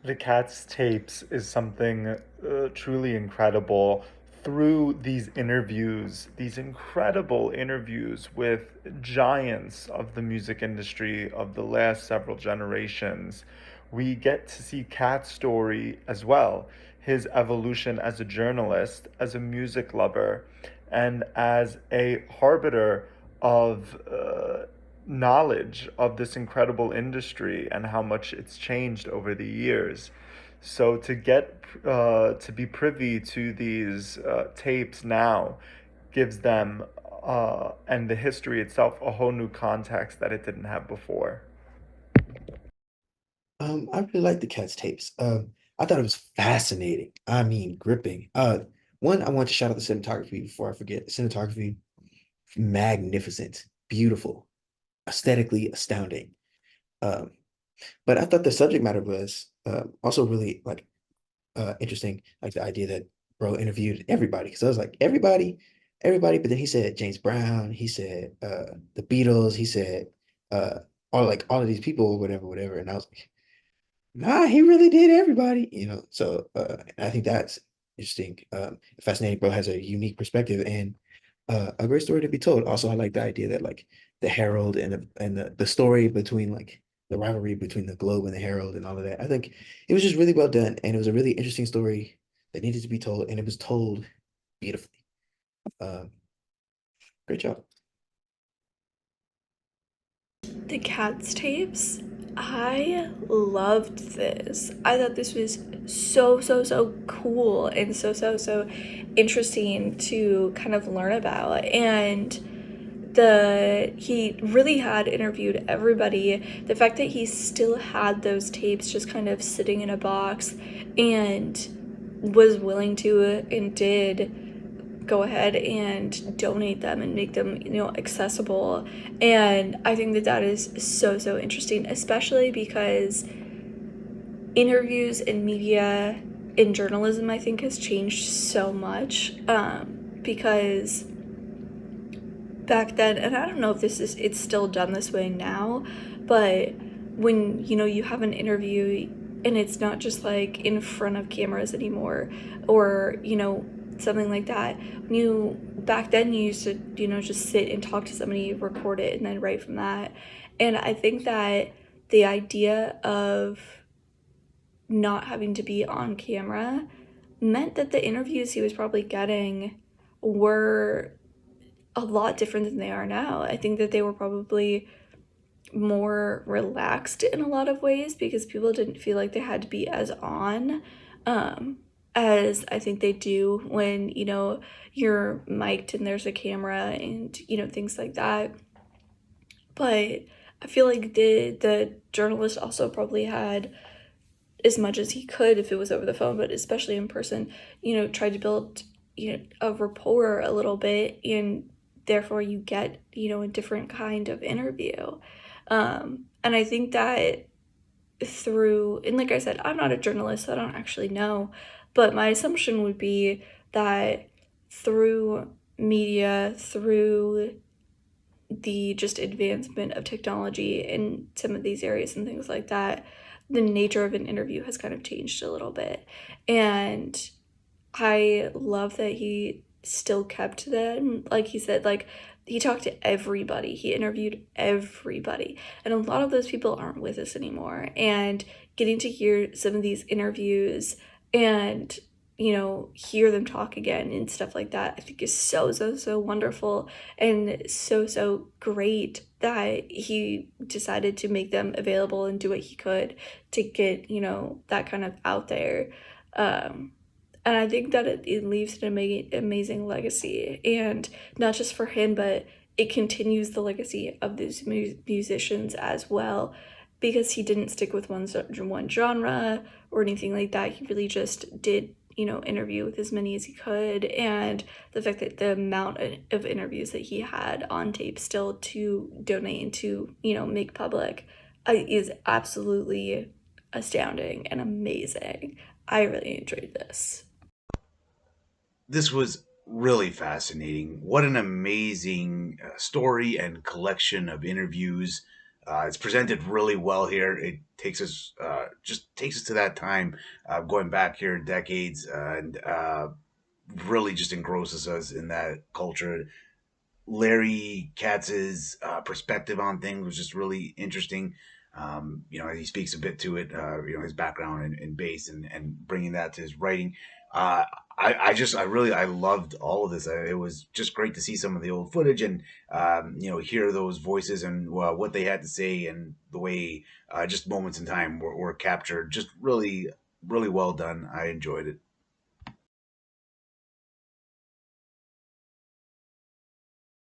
The KATZ tapes is something truly incredible. Through these interviews, these incredible interviews with giants of the music industry of the last several generations, we get to see Kat's story as well, his evolution as a journalist, as a music lover, and as a harbiter of knowledge of this incredible industry and how much it's changed over the years. So to get to be privy to these tapes now gives them and the history itself a whole new context that it didn't have before. I really like the Cat's tapes. I thought it was fascinating. I mean, gripping. One, I want to shout out the cinematography before I forget. Cinematography, magnificent, beautiful, aesthetically astounding. Um, but I thought the subject matter was also really like interesting, like the idea that bro interviewed everybody. Because I was like, everybody. But then he said James Brown, he said the Beatles, he said uh all of these people, whatever, whatever. And I was like, nah, he really did everybody, you know. So I think that's interesting. Fascinating, bro has a unique perspective and a great story to be told. Also, I like the idea that like the Herald and the story between like the rivalry between the Globe and the Herald and all of that. I think it was just really well done, and it was a really interesting story that needed to be told, and it was told beautifully. Um, Great job. The KATZ tapes. I loved this. I thought this was so cool and so interesting to kind of learn about. And he really had interviewed everybody. The fact that he still had those tapes just kind of sitting in a box and was willing to and did go ahead and donate them and make them, accessible. And I think that that is so interesting, especially because interviews in media in journalism, I think, has changed so much. Because back then, and I don't know if it's still done this way now, but when you have an interview and it's not just like in front of cameras anymore, or something like that. When you back then you used to just sit and talk to somebody, record it, and then write from that. And I think that the idea of not having to be on camera meant that the interviews he was probably getting were a lot different than they are now. I think that they were probably more relaxed in a lot of ways because people didn't feel like they had to be as on, um, as I think they do when, you're mic'd and there's a camera and, things like that. But I feel like the journalist also probably had as much as he could if it was over the phone, but especially in person, tried to build, a rapport a little bit, and therefore you get, a different kind of interview. And I think that and like I said, I'm not a journalist, so I don't actually know, but my assumption would be that through media, through the just advancement of technology in some of these areas and things like that, the nature of an interview has kind of changed a little bit. And I love that he still kept them. Like he said, like he talked to everybody, he interviewed everybody. And a lot of those people aren't with us anymore. And getting to hear some of these interviews and hear them talk again and stuff like that, I think is so wonderful and so great that he decided to make them available and do what he could to get that kind of out there. um and I think that it leaves an amazing legacy, and not just for him, but it continues the legacy of these musicians as well, because he didn't stick with one genre or anything like that. He really just did, interview with as many as he could, and the fact that the amount of interviews that he had on tape still to donate and to, make public, is absolutely astounding and amazing. I really enjoyed this. This was really fascinating. What an amazing story and collection of interviews. It's presented really well here. It takes us just takes us to that time, going back here decades, and really just engrosses us in that culture. Larry Katz's perspective on things was just really interesting. He speaks a bit to it. His background in bass and bringing that to his writing. Uh, I loved all of this. It was just great to see some of the old footage and hear those voices and what they had to say and the way just moments in time were captured. Just really, really well done. I enjoyed it.